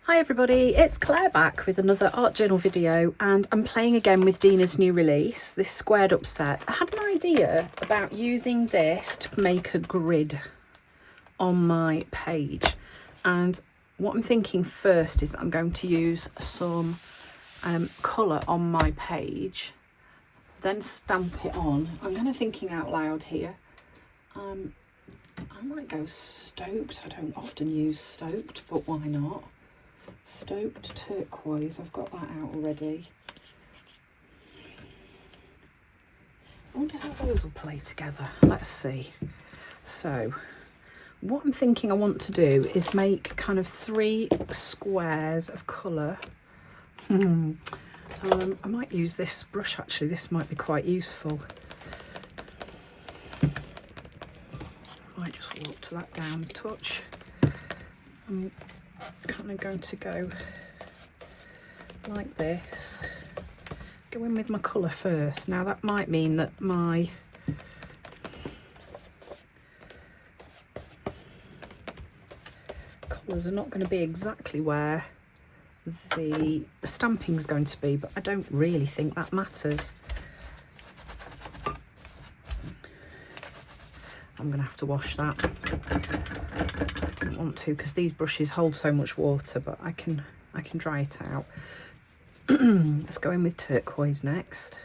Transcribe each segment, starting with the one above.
Hi everybody, it's Claire back with another art journal video, and I'm playing again with Dina's new release, this squared up set. I had an idea about using this to make a grid on my page, and what I'm thinking first is that I'm going to use some colour on my page, then stamp it on. I'm kind of thinking out loud here. I might go stoked. I don't often use stoked, but why not? Stoked turquoise, I've got that out already. I wonder how those will play together. Let's see. So what I'm thinking I want to do is make kind of 3 squares of colour. I might use this brush actually, this might be quite useful. I might just water that down a touch. I'm kind of going to go like this. Go in with my colour first. Now that might mean that my colours are not going to be exactly where the stamping is going to be, but I don't really think that matters. I'm going to have to wash that. I don't want to because these brushes hold so much water, but I can dry it out. Let's go in with turquoise next.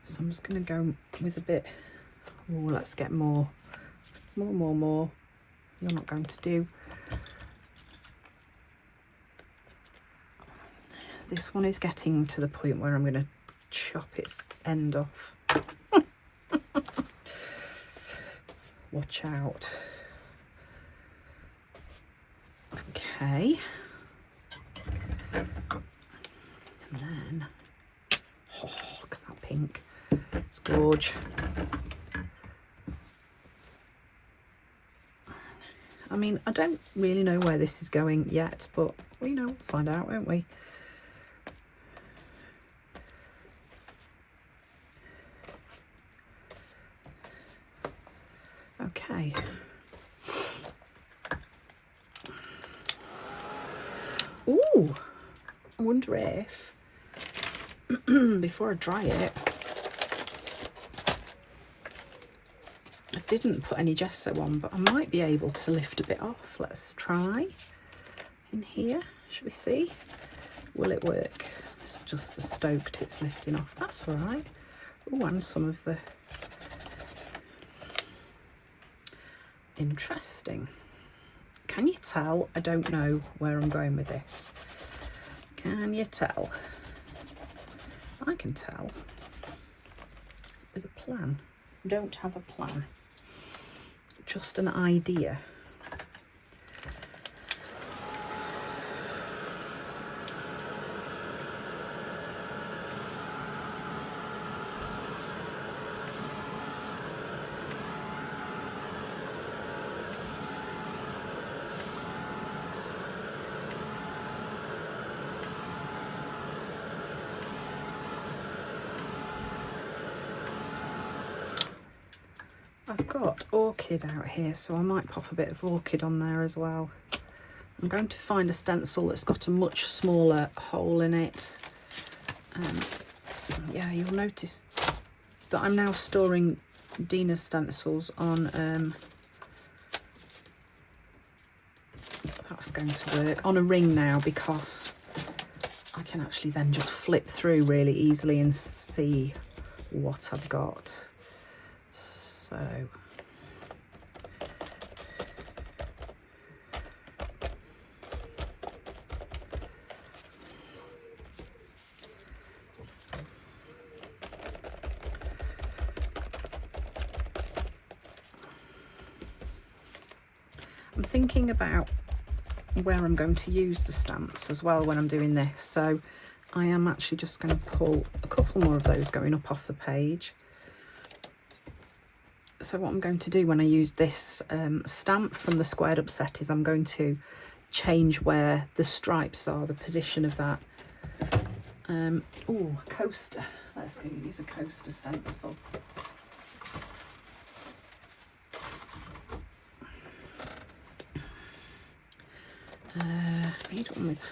So I'm just going to go with a bit. Oh, let's get more. You're not going to do. This one is getting to the point where I'm going to chop its end off. Watch out. Okay. And then, oh, look at that pink. It's gorge. I mean, I don't really know where this is going yet, but we know, we'll find out, won't we? Okay. Ooh, I wonder if, before I dry it, I didn't put any gesso on, but I might be able to lift a bit off. Let's try in here. Shall we see? Will it work? It's just the stoked it's lifting off. That's all right. Oh, and some of the... Interesting. Can you tell? I don't know where I'm going with this. Can you tell? I can tell. With a plan. Don't have a plan. Just an idea. I've got orchid out here, so I might pop a bit of orchid on there as well. I'm going to find a stencil that's got a much smaller hole in it. Yeah, you'll notice that I'm now storing Dina's stencils on, that's going to work, on a ring now, because I can actually then just flip through really easily and see what I've got. So I'm thinking about where I'm going to use the stamps as well when I'm doing this. So I am actually just going to pull a couple more of those going up off the page. So what I'm going to do when I use this stamp from the squared up set is I'm going to change where the stripes are, the position of that. Oh, a coaster. Let's go use a coaster stencil. Need one with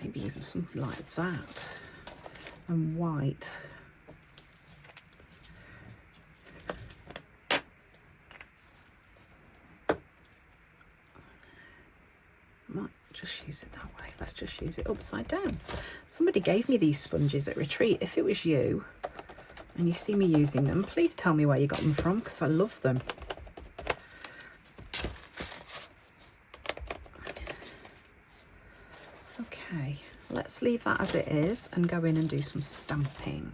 maybe even something like that, and white. Might just use it that way. Let's just use it upside down. Somebody gave me these sponges at retreat. If it was you and you see me using them, please tell me where you got them from, because I love them. Okay, let's leave that as it is and go in and do some stamping.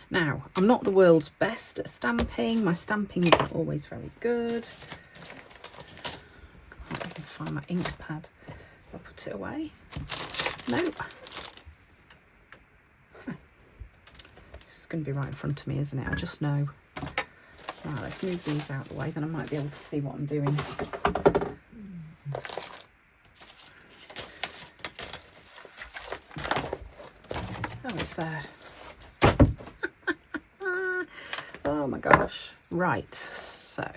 Now, I'm not the world's best at stamping. My stamping isn't always very good. Can't even find my ink pad. I'll put it away. Nope. This is going to be right in front of me, isn't it? I just know. Right, let's move these out of the way, then I might be able to see what I'm doing. Oh, it's there. Oh my gosh. Right, so.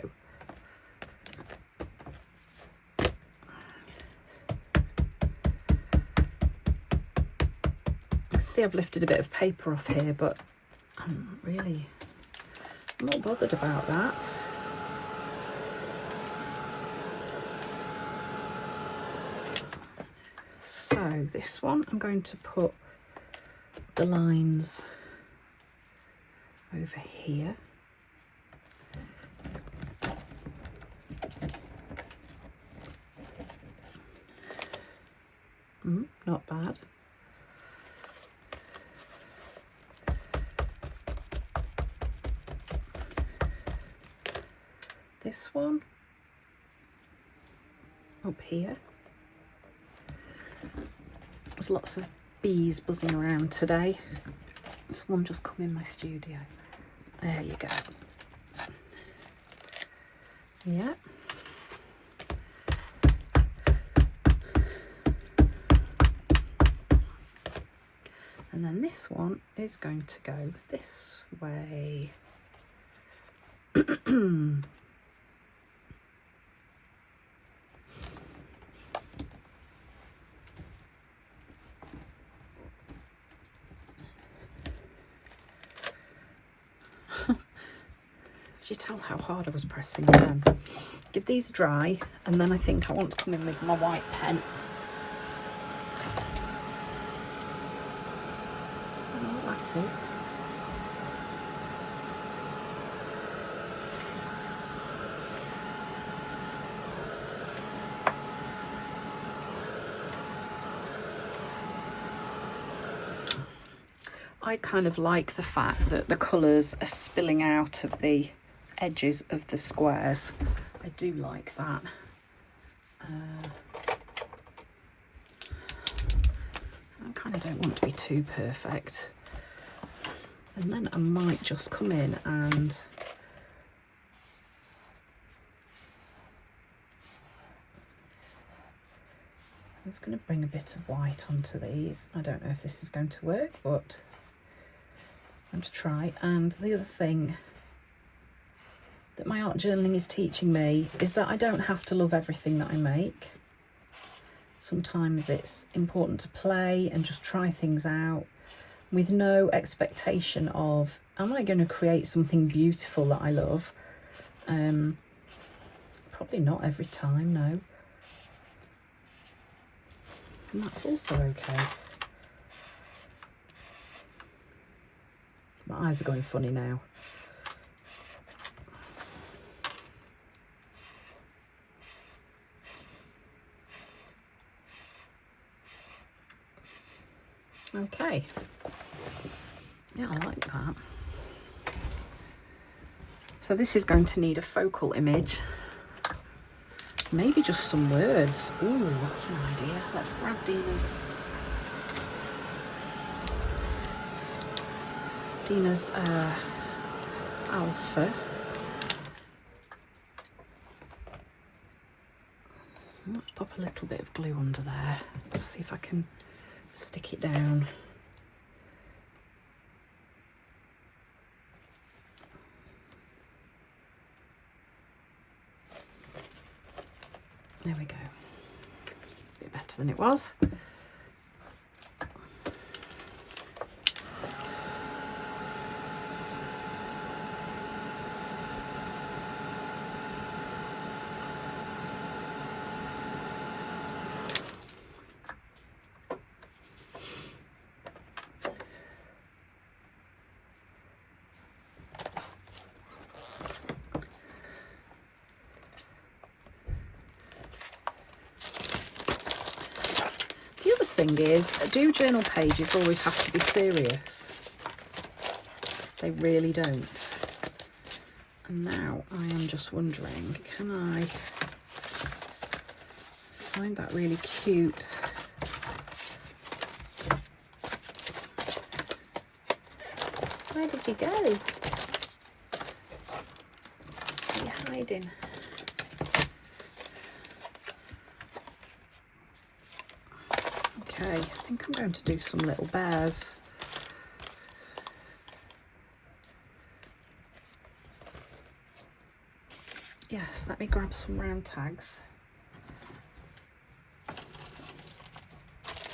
See, I've lifted a bit of paper off here, but I'm not bothered about that. So this one, I'm going to put the lines over here. Not bad. This one up here. There's lots of bees buzzing around today. There's one just come in my studio. There you go. Yeah. And then this one is going to go this way. You tell how hard I was pressing them. Give these a dry, and then I think I want to come in with my white pen. I don't know what that is. I kind of like the fact that the colours are spilling out of the edges of the squares. I do like that. I kind of don't want to be too perfect. And then I might just come in and I'm just going to bring a bit of white onto these. I don't know if this is going to work, but I'm going to try. And the other thing that my art journaling is teaching me is that I don't have to love everything that I make. Sometimes it's important to play and just try things out with no expectation of, am I going to create something beautiful that I love? Probably not every time, no. And that's also okay. My eyes are going funny now. Okay. Yeah, I like that. So this is going to need a focal image. Maybe just some words. Ooh, that's an idea. Let's grab Dina's alpha. Let's pop a little bit of glue under there. Let's see if I can stick it down. There we go. bit better than it was. Thing is, do journal pages always have to be serious? They really don't. And now I am just wondering, can I find that really cute where did you go? Are you hiding? Okay, I think I'm going to do some little bears. Yes, let me grab some round tags.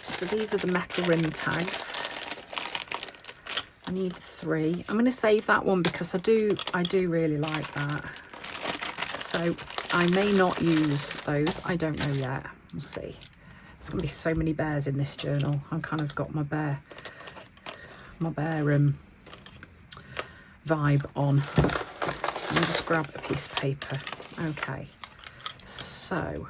So these are the metal rim tags. I need 3. I'm going to save that one because I do really like that. So I may not use those. I don't know yet. We'll see. There's going to be so many bears in this journal. I've kind of got my bear vibe on. Let me just grab a piece of paper. Okay, so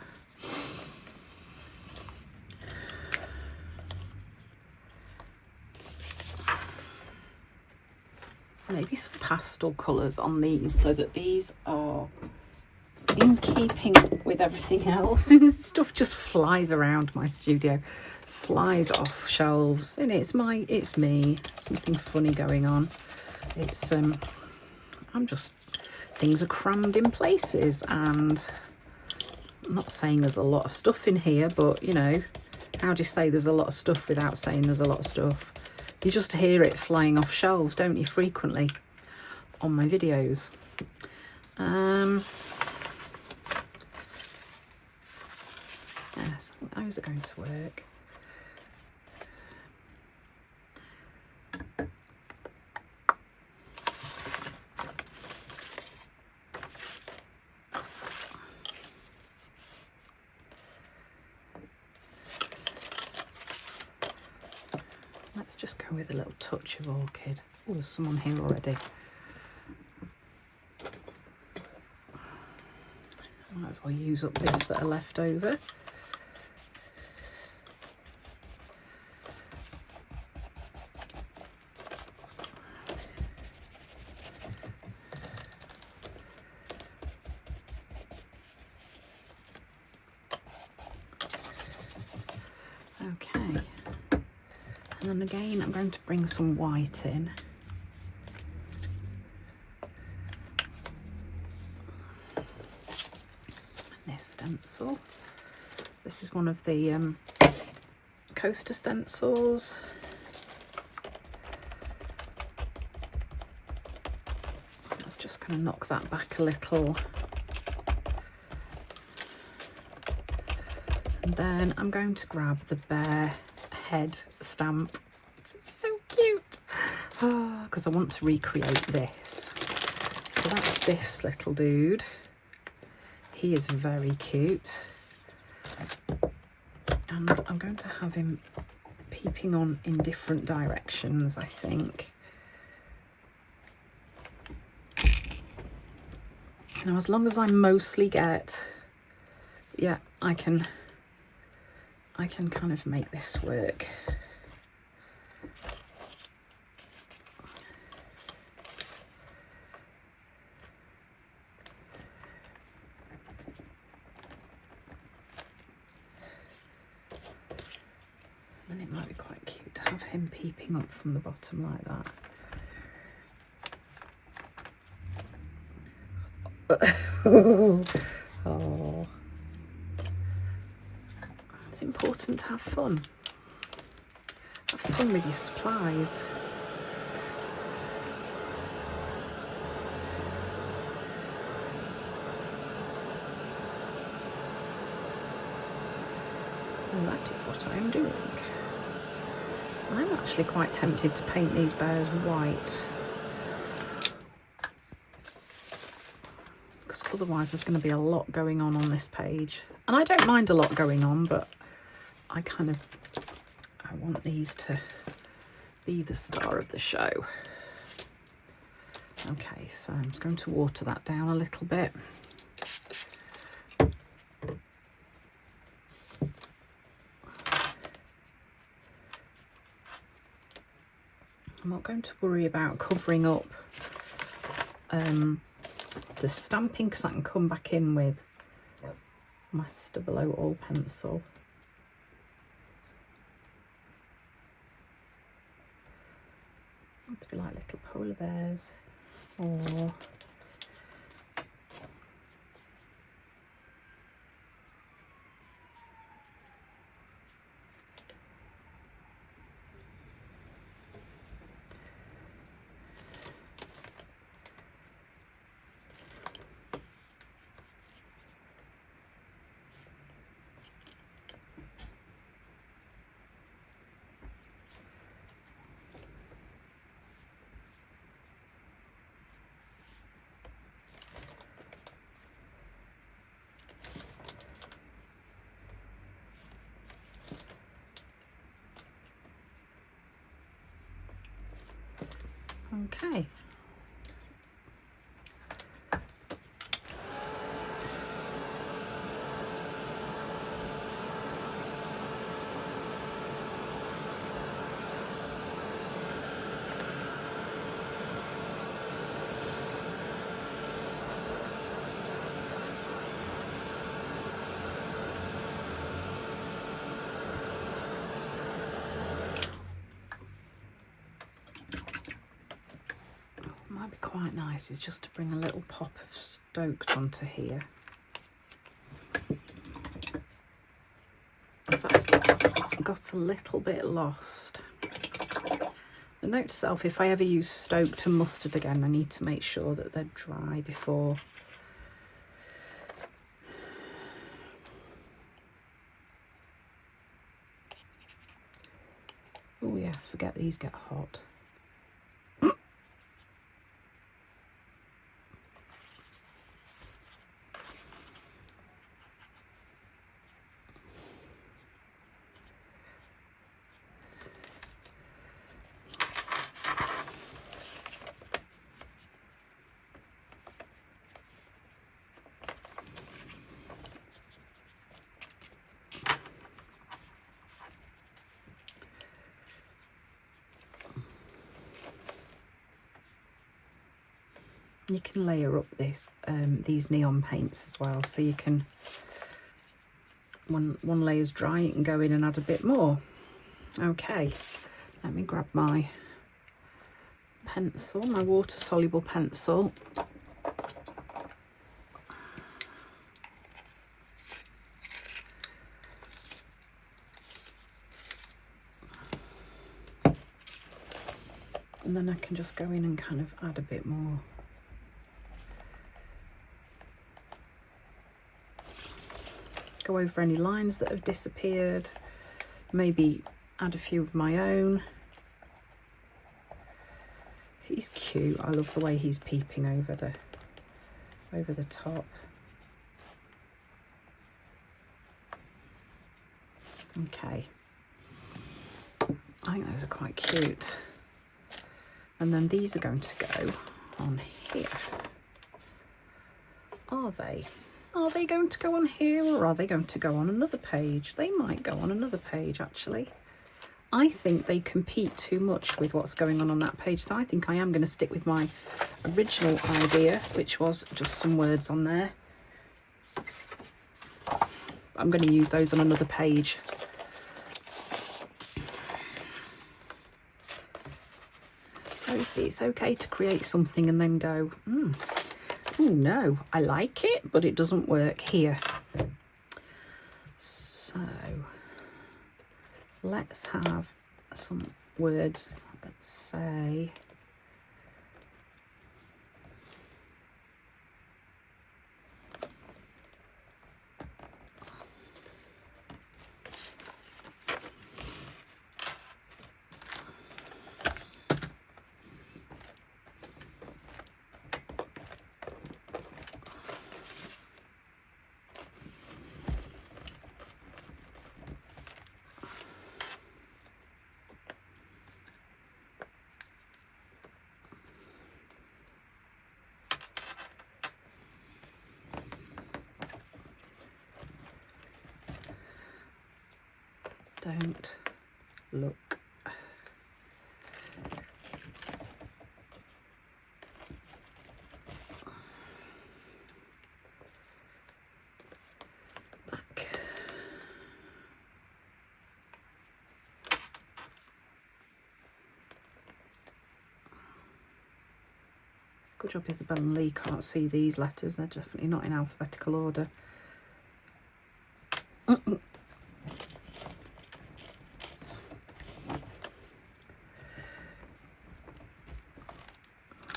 maybe some pastel colours on these so that these are in keeping with everything else. Stuff just flies around my studio, flies off shelves, and it's me. Something funny going on. It's things are crammed in places, and I'm not saying there's a lot of stuff in here, but you know, how do you say there's a lot of stuff without saying there's a lot of stuff? You just hear it flying off shelves, don't you, frequently on my videos. Yes, I think those are going to work. Let's just go with a little touch of orchid. Oh, there's some on here already. Might as well use up bits that are left over. Okay, and then again I'm going to bring some white in. This stencil, this is one of the coaster stencils. Let's just kind of knock that back a little. And then I'm going to grab the bear head stamp. It's so cute. Because I want to recreate this. So that's this little dude. He is very cute. And I'm going to have him peeping on in different directions, I think. Now, as long as I mostly get, yeah, I can kind of make this work. And it might be quite cute to have him peeping up from the bottom like that. Oh. It's important to have fun. Have fun with your supplies. And that is what I'm doing. I'm actually quite tempted to paint these bears white, because otherwise there's going to be a lot going on this page. And I don't mind a lot going on, but I want these to be the star of the show. Okay, so I'm just going to water that down a little bit. I'm not going to worry about covering up the stamping, because I can come back in with my Below All pencil. To be like little polar bears, or okay. Might be quite nice is just to bring a little pop of Stoked onto here. So that's got a little bit lost. The note to self, if I ever use Stoked and Mustard again, I need to make sure that they're dry before. Oh yeah, forget these get hot. You can layer up these neon paints as well, so you can, when one layer's dry, you can go in and add a bit more. Okay, let me grab my pencil, my water-soluble pencil. And then I can just go in and kind of add a bit more. Go over any lines that have disappeared, maybe add a few of my own. He's cute. I love the way he's peeping over the top. Okay, I think those are quite cute. And then these are going to go on here. Are they? Are they going to go on here, or are they going to go on another page? They might go on another page, actually. I think they compete too much with what's going on that page, so I think I am going to stick with my original idea, which was just some words on there. I'm going to use those on another page. So see, it's okay to create something and then go, oh no, I like it, but it doesn't work here. So let's have some words that say Don't look. Back. Good job Isabel and Lee can't see these letters. They're definitely not in alphabetical order.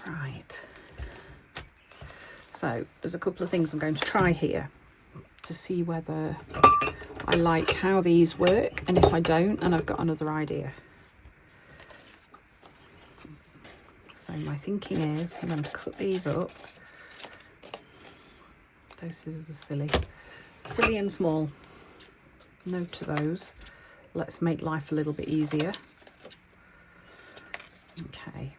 Right. So there's a couple of things I'm going to try here to see whether I like how these work, and if I don't, then I've got another idea. So my thinking is I'm going to cut these up. Those scissors are silly and small. No to those. Let's make life a little bit easier. Okay.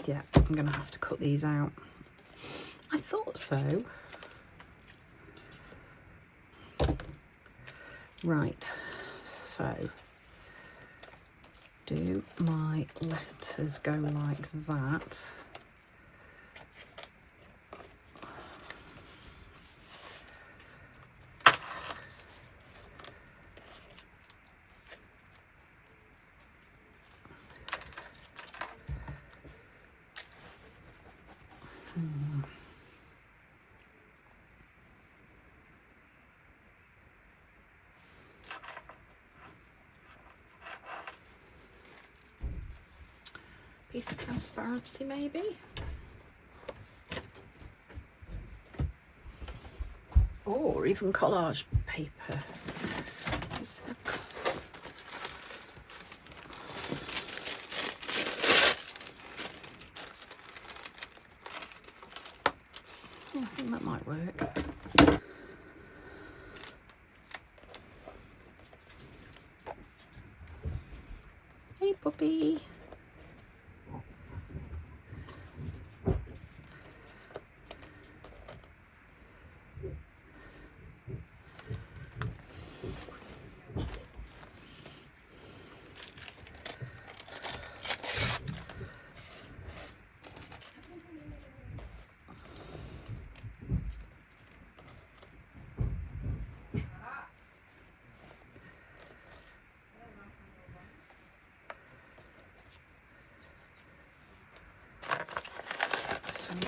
Yeah, I'm going to have to cut these out. I thought so. Right, so do my letters go like that? Piece of transparency maybe. Or even collage paper. Yeah, I think that might work. Hey puppy.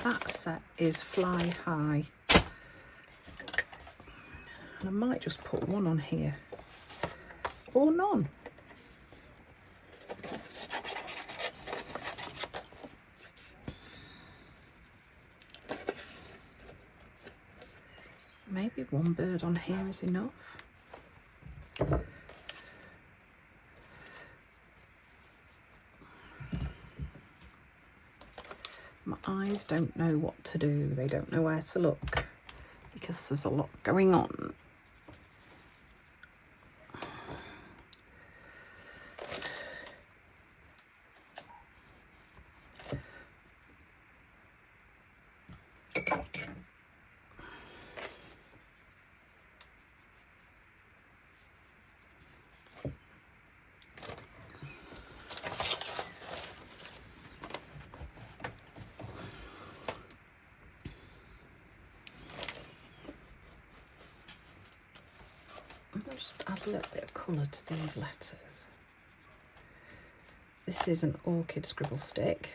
That set is Fly High, and I might just put one on here or none. Maybe one bird on here is enough. My eyes don't know what to do. They don't know where to look because there's a lot going on. Just add a little bit of colour to these letters. This is an orchid scribble stick,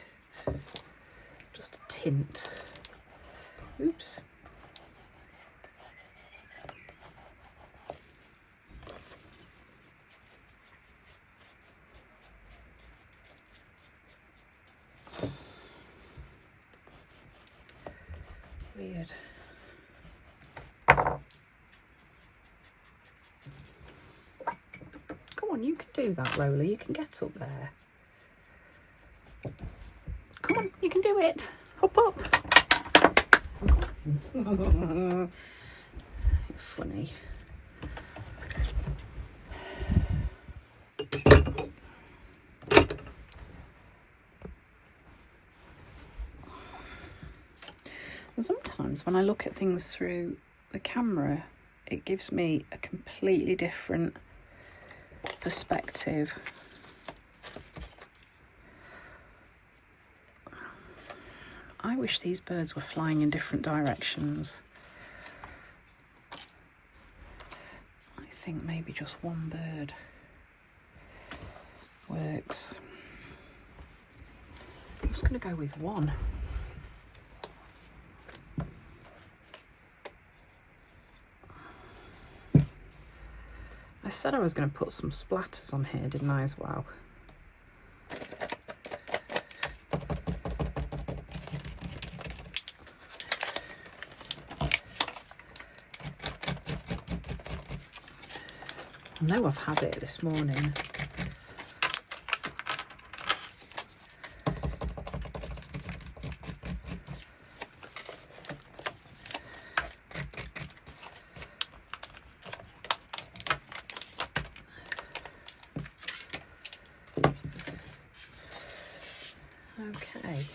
just a tint. Oops. Weird. You can do that, Lola. You can get up there. Come on, you can do it. Hop up. Funny. Sometimes when I look at things through the camera, it gives me a completely different perspective. I wish these birds were flying in different directions. I think maybe just one bird works. I'm just going to go with one. I said I was going to put some splatters on here, didn't I, as well? I know I've had it this morning. Okay.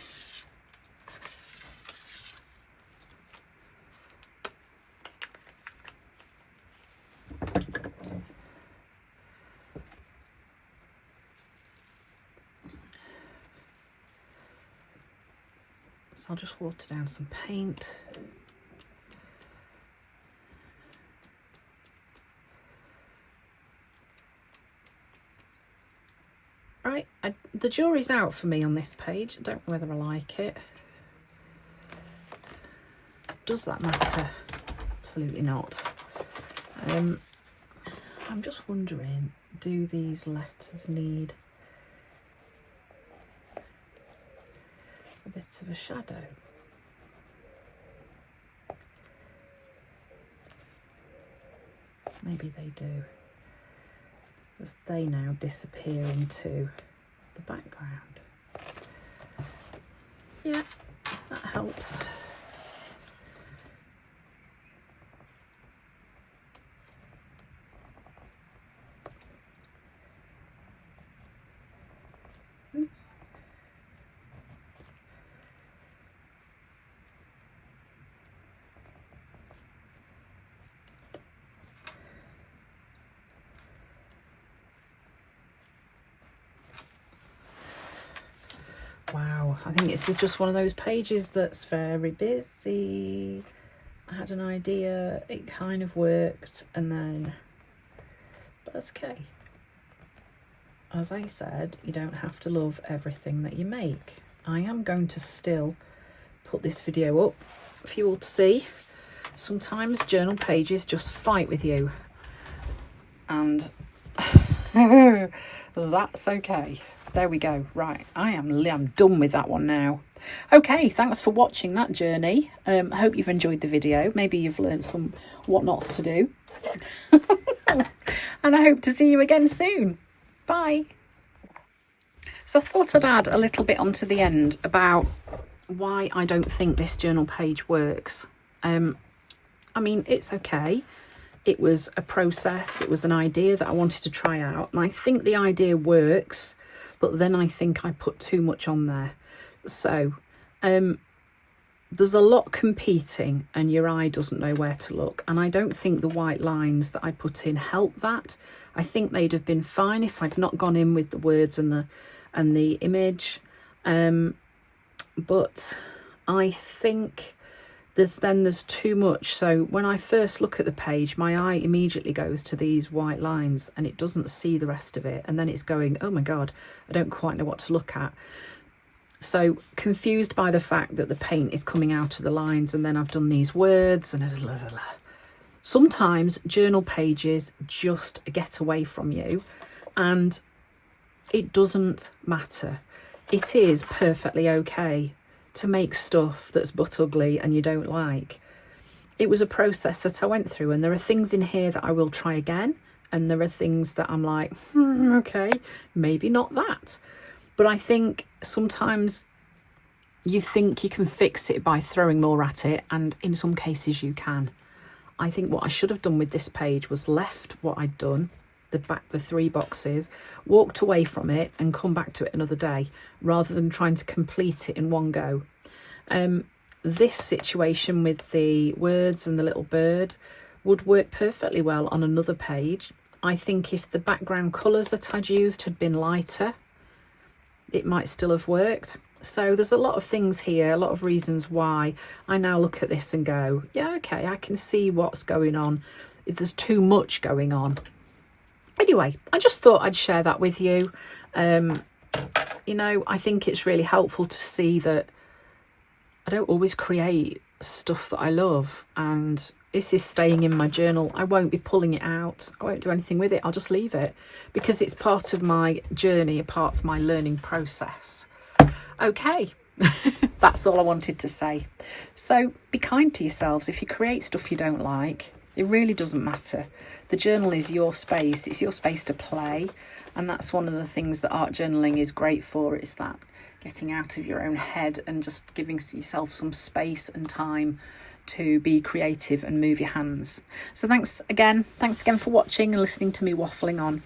So I'll just water down some paint. Right, the jury's out for me on this page. I don't know whether I like it. Does that matter? Absolutely not. I'm just wondering, do these letters need a bit of a shadow? Maybe they do, because they now disappear into the background. Yeah, that helps. Oops. Wow, I think this is just one of those pages that's very busy. I had an idea, it kind of worked, and then, but that's okay. As I said, you don't have to love everything that you make. I am going to still put this video up for you all to see. Sometimes journal pages just fight with you, and that's okay. There we go. Right, I'm done with that one now. Okay, thanks for watching that journey. I hope you've enjoyed the video. Maybe you've learned some what nots to do. And I hope to see you again soon. Bye. So I thought I'd add a little bit onto the end about why I don't think this journal page works. I mean, it's okay. It was a process. It was an idea that I wanted to try out. And I think the idea works, but then I think I put too much on there. So there's a lot competing and your eye doesn't know where to look. And I don't think the white lines that I put in help that. I think they'd have been fine if I'd not gone in with the words and the image. But I think there's too much. So when I first look at the page, my eye immediately goes to these white lines and it doesn't see the rest of it. And then it's going, oh my God, I don't quite know what to look at. So confused by the fact that the paint is coming out of the lines and then I've done these words and blah, blah, blah. Sometimes journal pages just get away from you and it doesn't matter. It is perfectly okay to make stuff that's but ugly and you don't like. It was a process that I went through, and there are things in here that I will try again, and there are things that I'm like, okay, maybe not that. But I think sometimes you think you can fix it by throwing more at it, and in some cases you can. I think what I should have done with this page was left what I'd done, the 3 boxes, walked away from it and come back to it another day, rather than trying to complete it in one go. This situation with the words and the little bird would work perfectly well on another page. I think if the background colours that I'd used had been lighter, it might still have worked. So there's a lot of things here, a lot of reasons why I now look at this and go, yeah, okay, I can see what's going on. There's too much going on. Anyway, I just thought I'd share that with you. You know, I think it's really helpful to see that I don't always create stuff that I love, and this is staying in my journal. I won't be pulling it out. I won't do anything with it. I'll just leave it because it's part of my journey, a part of my learning process. Okay, that's all I wanted to say. So be kind to yourselves. If you create stuff you don't like, it really doesn't matter. The journal is your space. It's your space to play. And that's one of the things that art journaling is great for. It's that getting out of your own head and just giving yourself some space and time to be creative and move your hands. So thanks again for watching and listening to me waffling on.